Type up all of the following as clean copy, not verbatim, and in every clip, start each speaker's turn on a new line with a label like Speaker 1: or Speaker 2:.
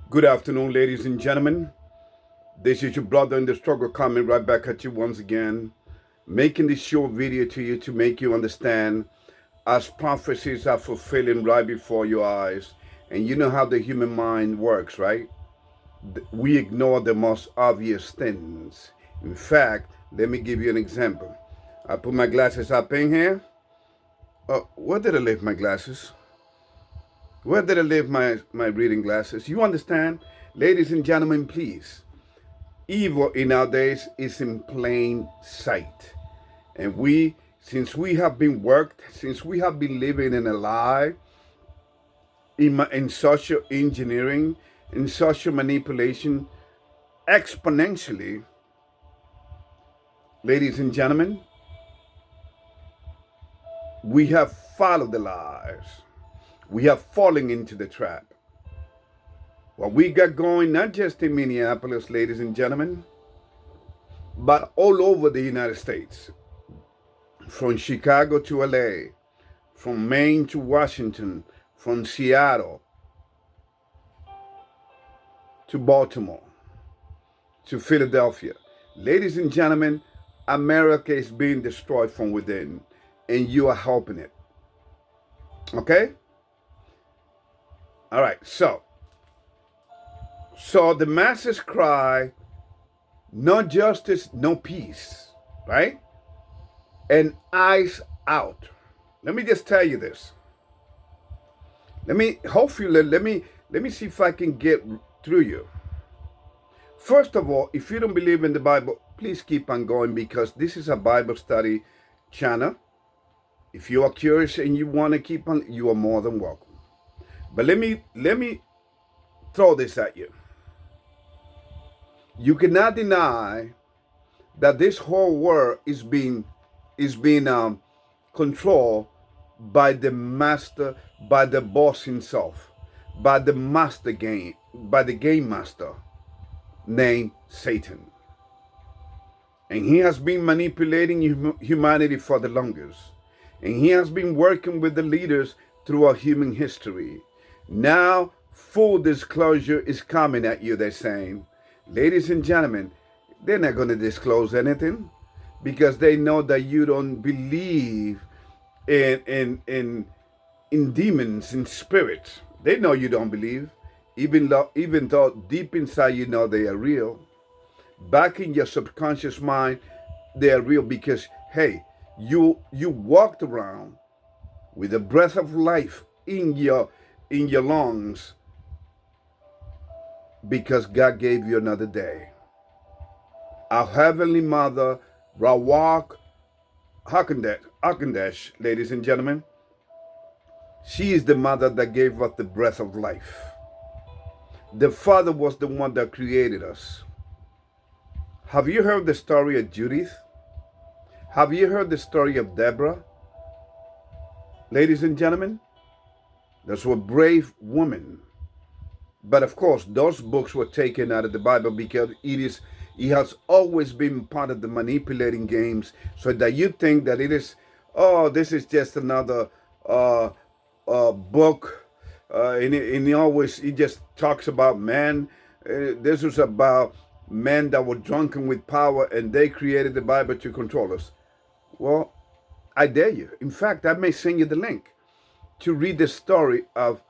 Speaker 1: Good afternoon, ladies and gentlemen. This is your brother in the struggle coming right back at you once again, making this short video to you to make you understand as prophecies are fulfilling right before your eyes. And you know how the human mind works, right? We ignore the most obvious things. In fact, let me give you an example. I put my glasses up in here. Oh, where did I leave my glasses? Where did I leave my reading glasses? You understand? Ladies and gentlemen, please. Evil in our days is in plain sight. And since we have been worked, since we have been living in a lie, in social engineering, in social manipulation, exponentially, ladies and gentlemen, we have followed the lies. We have fallen into the trap. What we got going, not just in Minneapolis, ladies and gentlemen, but all over the United States, from Chicago to LA, from Maine to Washington, from Seattle to Baltimore to Philadelphia. Ladies and gentlemen, America is being destroyed from within, and you are helping it. Okay? All right, so the masses cry, no justice, no peace, right? And eyes out. Let me just tell you this. Let me see if I can get through you. First of all, if you don't believe in the Bible, please keep on going, because this is a Bible study channel. If you are curious and you want to keep on, you are more than welcome. But let me throw this at you. You cannot deny that this whole world is being controlled by the master, by the boss himself, by the game master named Satan. And he has been manipulating humanity for the longest. And he has been working with the leaders throughout human history. Now, full disclosure is coming at you, they're saying. Ladies and gentlemen, they're not going to disclose anything, because they know that you don't believe in demons, in spirits. They know you don't believe, even though deep inside you know they are real. Back in your subconscious mind, they are real, because hey, you walked around with the breath of life in your lungs, because God gave you another day. Our Heavenly Mother, Rawak Hakendash, ladies and gentlemen, she is the mother that gave us the breath of life. The Father was the one that created us. Have you heard the story of Judith? Have you heard the story of Deborah? Ladies and gentlemen, those were brave women. But of course, those books were taken out of the Bible, because it has always been part of the manipulating games, so that you think that it is, oh, this is just another book, and it just talks about men. This was about men that were drunken with power, and they created the Bible to control us. Well, I dare you. In fact, I may send you the link to read the story of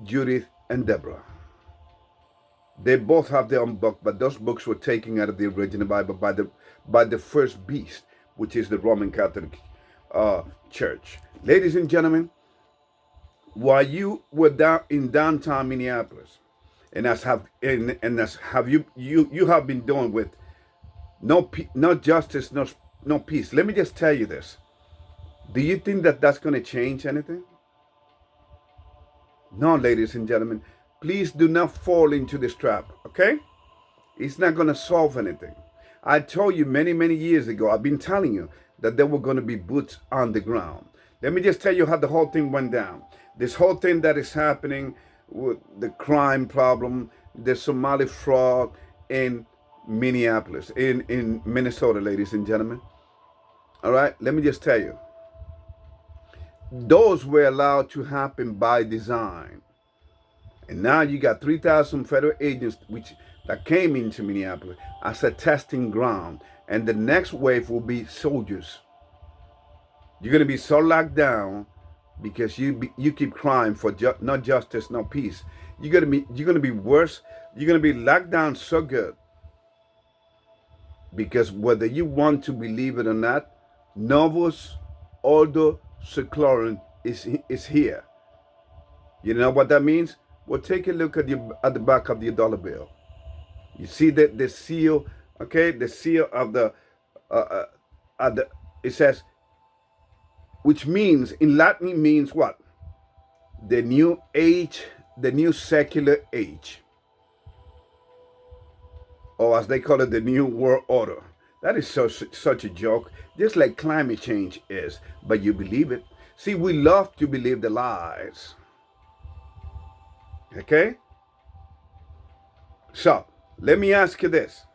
Speaker 1: Judith and Deborah. They both have their own book, but those books were taken out of the original Bible by the first beast, which is the Roman Catholic Church. Ladies and gentlemen, while you were down in downtown Minneapolis, and as have you have been doing with no justice, no peace. Let me just tell you this: do you think that that's going to change anything? No, ladies and gentlemen. Please do not fall into this trap, okay? It's not going to solve anything. I told you many, many years ago, I've been telling you that there were going to be boots on the ground. Let me just tell you how the whole thing went down. This whole thing that is happening with the crime problem, the Somali fraud in Minneapolis, in Minnesota, ladies and gentlemen. All right, let me just tell you. Those were allowed to happen by design. And now you got 3,000 federal agents that came into Minneapolis as a testing ground. And the next wave will be soldiers. You're going to be so locked down because you keep crying for no justice, no peace. You're going to be worse. You're going to be locked down so good because whether you want to believe it or not, Novus Ordo Seclorum is here. You know what that means? Well, take a look at the back of the dollar bill. You see that the seal, okay? The seal of it says, which means, in Latin means what? The new age, the new secular age. Or as they call it, the new world order. That is such a joke, just like climate change is, but you believe it. See, we love to believe the lies. Okay? So, let me ask you this.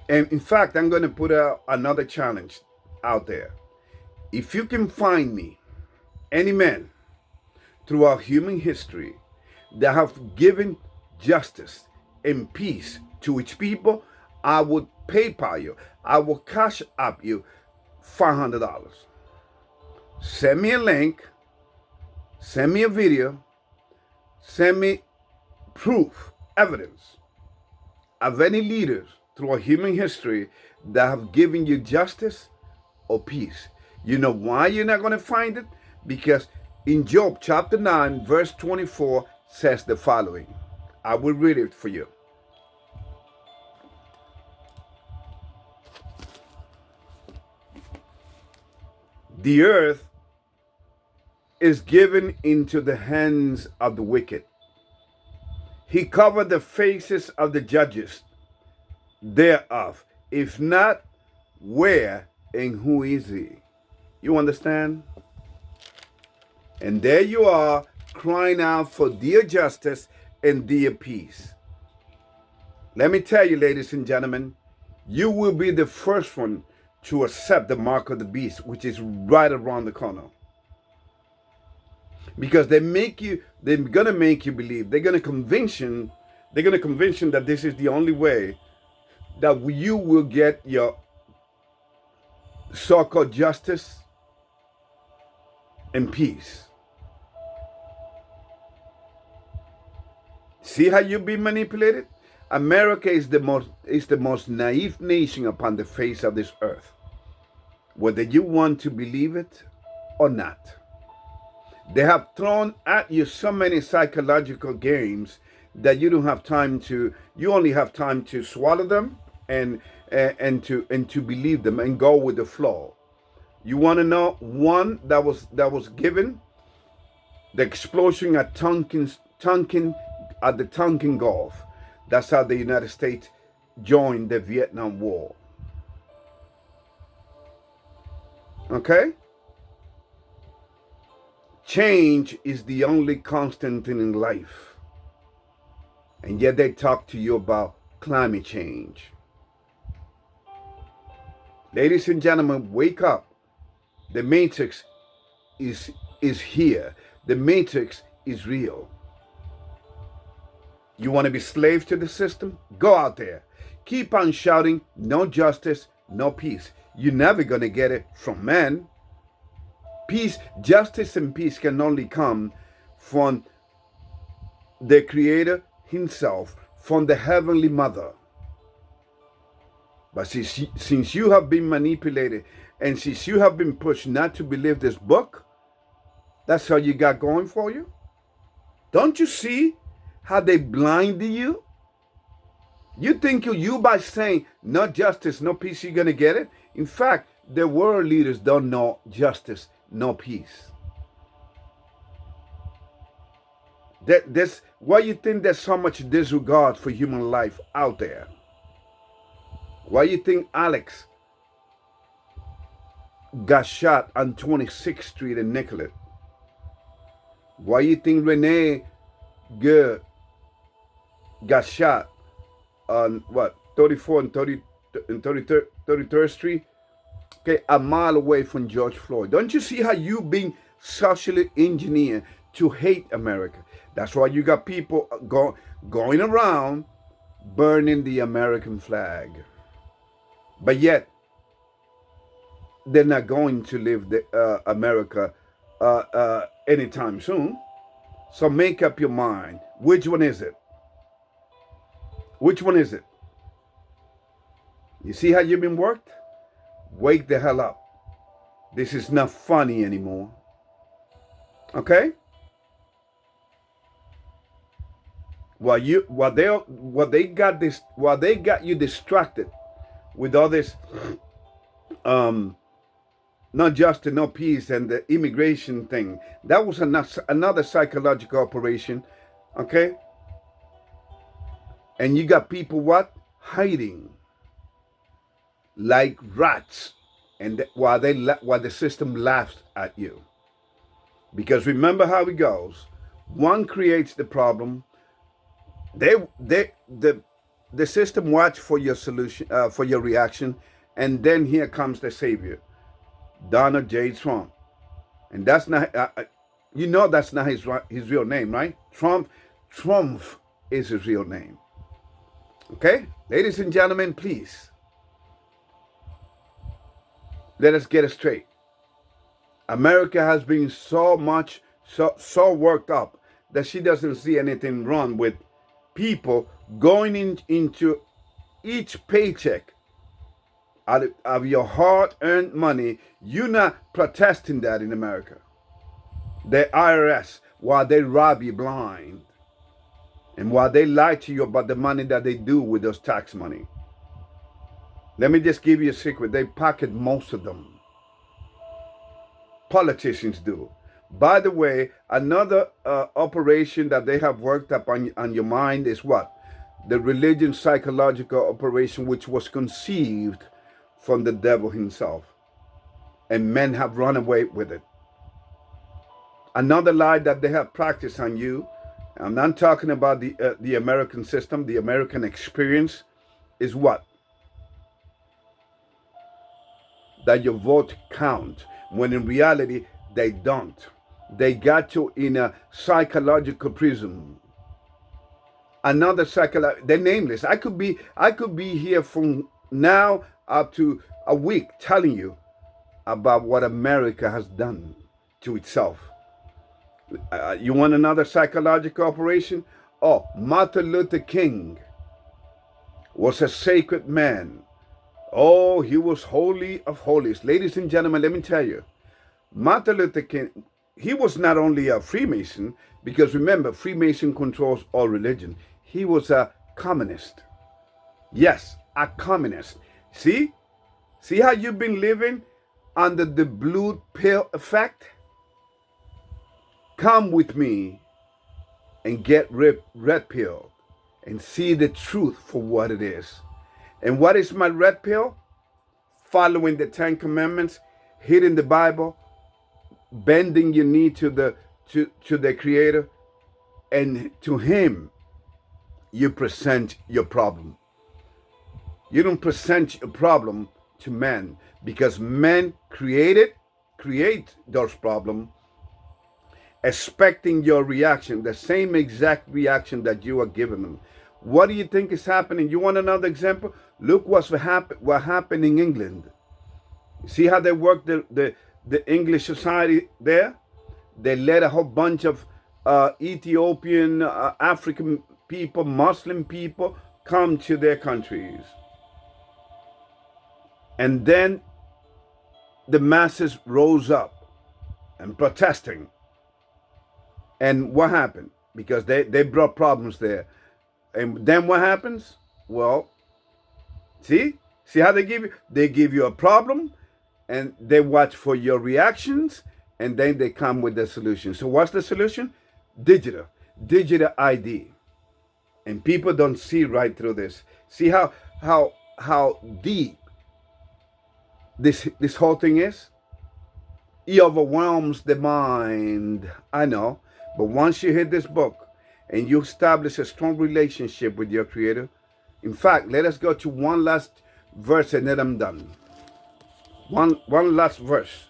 Speaker 1: And in fact, I'm going to put out another challenge out there. If you can find me any men throughout human history that have given justice and peace to its people, I would PayPal you. I will cash up you $500. Send me a link. Send me a video. Send me proof, evidence of any leaders throughout human history that have given you justice or peace. You know why you're not going to find it? Because in Job chapter 9, verse 24 says the following. I will read it for you. The earth is given into the hands of the wicked. He covered the faces of the judges thereof. If not, where and who is he? You understand? And there you are, crying out for dear justice and dear peace. Let me tell you, ladies and gentlemen, you will be the first one to accept the mark of the beast, which is right around the corner. Because they're gonna make you believe, they're gonna convince you that this is the only way that you will get your so-called justice and peace. See how you've been manipulated? America is the most naive nation upon the face of this earth, whether you want to believe it or not. They have thrown at you so many psychological games that you only have time to swallow them and to believe them and go with the flow. You want to know one that was given? The explosion at the Tonkin Gulf. That's how the United States joined the Vietnam War. Okay? Change is the only constant thing in life. And yet they talk to you about climate change. Ladies and gentlemen, wake up. The matrix is here. The matrix is real. You want to be slaves to the system? Go out there. Keep on shouting, no justice, no peace. You're never going to get it from men. Peace, justice, and peace can only come from the Creator Himself, from the Heavenly Mother. But since you have been manipulated and since you have been pushed not to believe this book, that's all you got going for you? Don't you see how they blinded you? You think you by saying no justice, no peace, you're going to get it? In fact, the world leaders don't know justice, no peace. Why you think there's so much disregard for human life out there? Why you think Alex got shot on 26th Street in Nicollet? Why you think Renee Good got shot on 34th and 33rd Street? Okay, a mile away from George Floyd. Don't you see how you being socially engineered to hate America? That's why you got people going around burning the American flag. But yet, they're not going to leave America anytime soon. So make up your mind. Which one is it? Which one is it? You see how you've been worked? Wake the hell up. This is not funny anymore. Okay? While they got you distracted with all this not justice, no peace, and the immigration thing. That was another psychological operation. Okay? And you got people what? Hiding like rats, and while the system laughs at you. Because remember how it goes. One creates the problem. The system watch for your solution, for your reaction, and then here comes the savior, Donald J. Trump, and that's not that's not his real name, right? Trump is his real name. Okay, ladies and gentlemen, please let us get it straight. America has been so worked up that she doesn't see anything wrong with people going into each paycheck out of your hard-earned money. You're not protesting that in America. The IRS, while they rob you blind, and while they lie to you about the money that they do with those tax money. Let me just give you a secret. They pocket most of them. Politicians do. By the way, another operation that they have worked up on your mind is what? The religion psychological operation, which was conceived from the devil himself. And men have run away with it. Another lie that they have practiced on you, I'm not talking about the American system, the American experience, is what? That your vote count, when in reality, they don't. They got you in a psychological prison. Another they're nameless. I could be here from now up to a week telling you about what America has done to itself. You want another psychological operation? Oh, Martin Luther King was a sacred man. Oh, he was holy of holies. Ladies and gentlemen, let me tell you, Martin Luther King, he was not only a Freemason, because remember, Freemason controls all religion. He was a communist. Yes, a communist. See how you've been living under the blue pill effect? Come with me and get red pill and see the truth for what it is. And what is my red pill? Following the 10 Commandments, hitting the Bible, bending your knee to the Creator, and to Him you present your problem. You don't present your problem to men, because men create those problems, expecting your reaction, the same exact reaction that you are giving them. What do you think is happening? You want another example? Look what happened in England. See how they work the English society there? They let a whole bunch of Ethiopian, African people, Muslim people come to their countries. And then the masses rose up and protesting. And what happened? Because they brought problems there. And then what happens? Well, see how they give you a problem, and they watch for your reactions, and then they come with the solution. So what's the solution? Digital ID. And people don't see right through this. See how deep this whole thing is? It overwhelms the mind. I know. But once you hit this book and you establish a strong relationship with your Creator, in fact, let us go to one last verse and then I'm done. One last verse.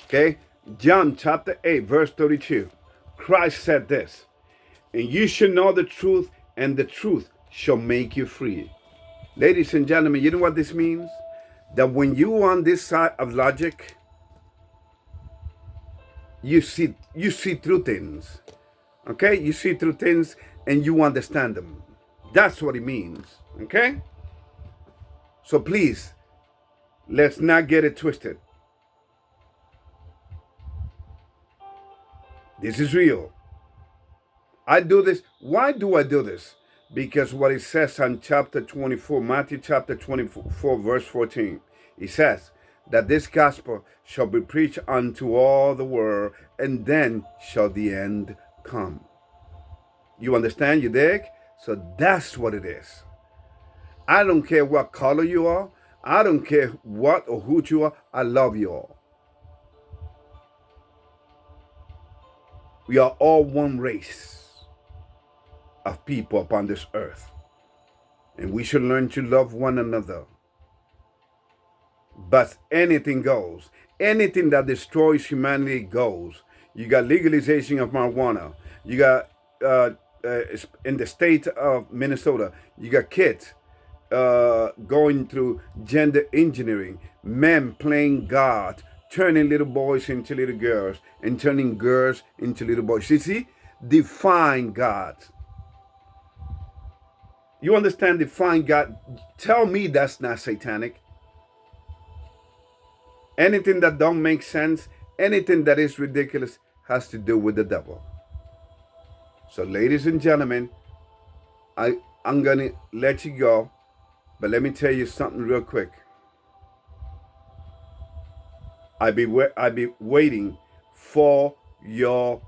Speaker 1: Okay? John chapter 8, verse 32. Christ said this, and you shall know the truth, and the truth shall make you free. Ladies and gentlemen, you know what this means? That when you are on this side of logic, you see through things. Okay? You see through things and you understand them. That's what it means. Okay? So please, let's not get it twisted. This is real. I do this. Why do I do this? Because what it says on chapter 24, Matthew chapter 24, verse 14, it says that this gospel shall be preached unto all the world, and then shall the end come. You understand? You dig? So that's what it is. I don't care what color you are. I don't care what or who you are. I love you all. We are all one race of people upon this earth. And we should learn to love one another. But anything goes. Anything that destroys humanity goes. You got legalization of marijuana. You got, in the state of Minnesota, you got kids going through gender engineering. Men playing God, turning little boys into little girls, and turning girls into little boys. You see? Define God. You understand? Define God. Tell me that's not satanic. Anything that don't make sense, anything that is ridiculous has to do with the devil. So ladies and gentlemen, I'm going to let you go, but let me tell you something real quick. I be waiting for your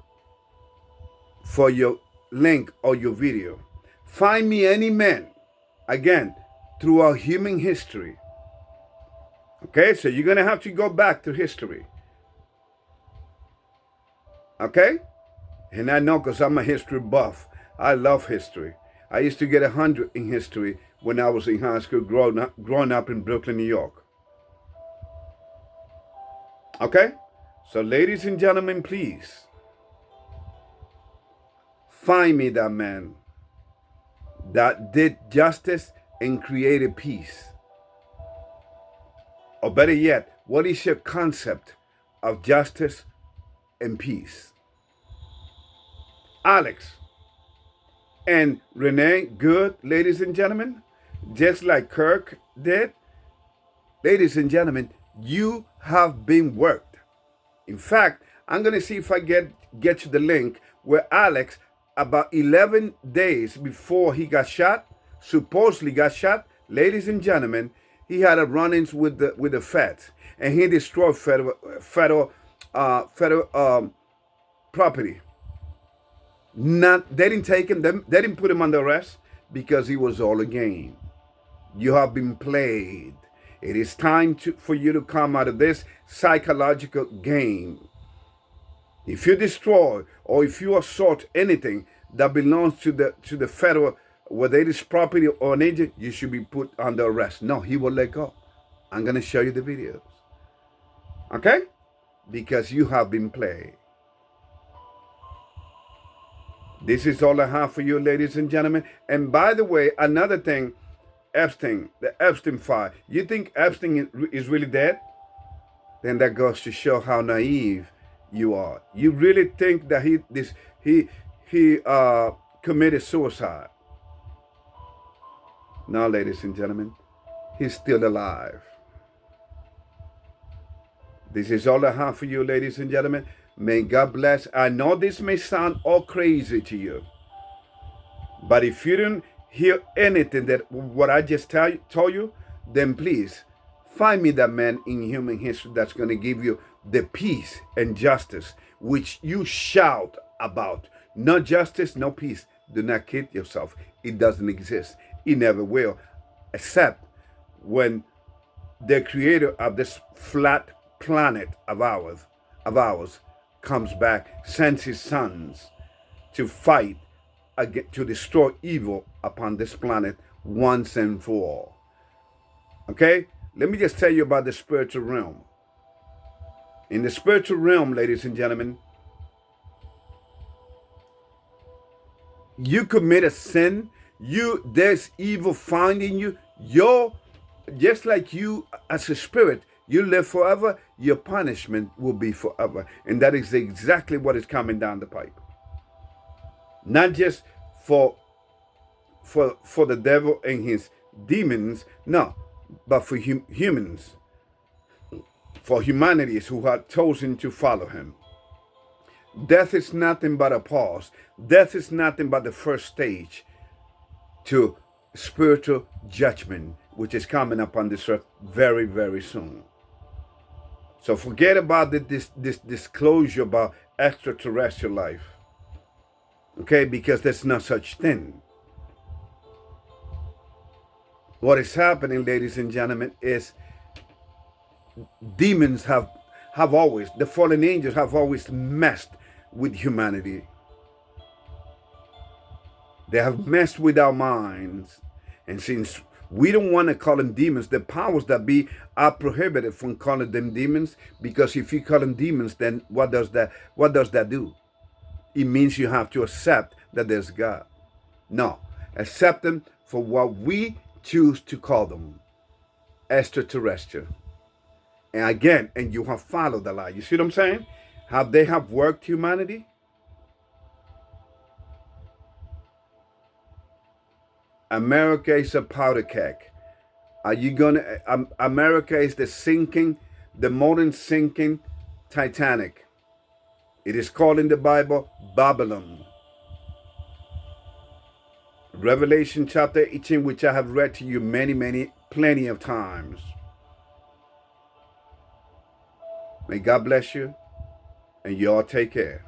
Speaker 1: link or your video. Find me any man, again, throughout human history. Okay, so you're going to have to go back to history. Okay? And I know because I'm a history buff. I love history. I used to get 100 in history when I was in high school, growing up in Brooklyn, New York. Okay? So ladies and gentlemen, please, find me that man that did justice and created peace. Or better yet, what is your concept of justice and peace? Alex and Renee, good, ladies and gentlemen, just like Kirk did. Ladies and gentlemen, you have been worked. In fact, I'm going to see if I get you the link where Alex, about 11 days before he got shot, supposedly got shot, ladies and gentlemen, he had a run-ins with the feds, and he destroyed federal property. They didn't take him. They didn't put him under arrest because he was all a game. You have been played. It is time for you to come out of this psychological game. If you destroy or if you assault anything that belongs to the federal, whether it is property or an agent, you should be put under arrest. No, he will let go. I'm going to show you the videos. Okay? Because you have been played. This is all I have for you, ladies and gentlemen. And by the way, another thing, Epstein, the Epstein file. You think Epstein is really dead? Then that goes to show how naive you are. You really think that he committed suicide? No, ladies and gentlemen, he's still alive. This is all I have for you, ladies and gentlemen. May God bless. I know this may sound all crazy to you, but if you didn't hear anything that what I just told you, then please find me that man in human history that's going to give you the peace and justice which you shout about. No justice, no peace. Do not kid yourself. It doesn't exist. It never will, except when the creator of this flat planet of ours comes back, sends his sons to fight, to destroy evil upon this planet once and for all. Okay? Let me just tell you about the spiritual realm. In the spiritual realm, ladies and gentlemen, you commit a sin, there's evil finding you, just like you as a spirit, you live forever, your punishment will be forever. And that is exactly what is coming down the pipe. Not just for the devil and his demons, no, but for humans, for humanities who have chosen to follow him. Death is nothing but a pause. Death is nothing but the first stage to spiritual judgment, which is coming upon this earth very, very soon. So forget about this disclosure about extraterrestrial life. Okay, because there's no such thing. What is happening, ladies and gentlemen, is demons have always, the fallen angels have always messed with humanity. They have messed with our minds. And since we don't want to call them demons, the powers that be are prohibited from calling them demons, because if you call them demons, then what does that do? It means you have to accept that there's God. No, accept them for what we choose to call them, extraterrestrial. And again, and you have followed the lie. You see what I'm saying? How they have worked humanity? America is a powder keg. Are you gonna? America is the modern sinking Titanic. It is called in the Bible Babylon. Revelation chapter 18, which I have read to you plenty of times. May God bless you, and you all take care.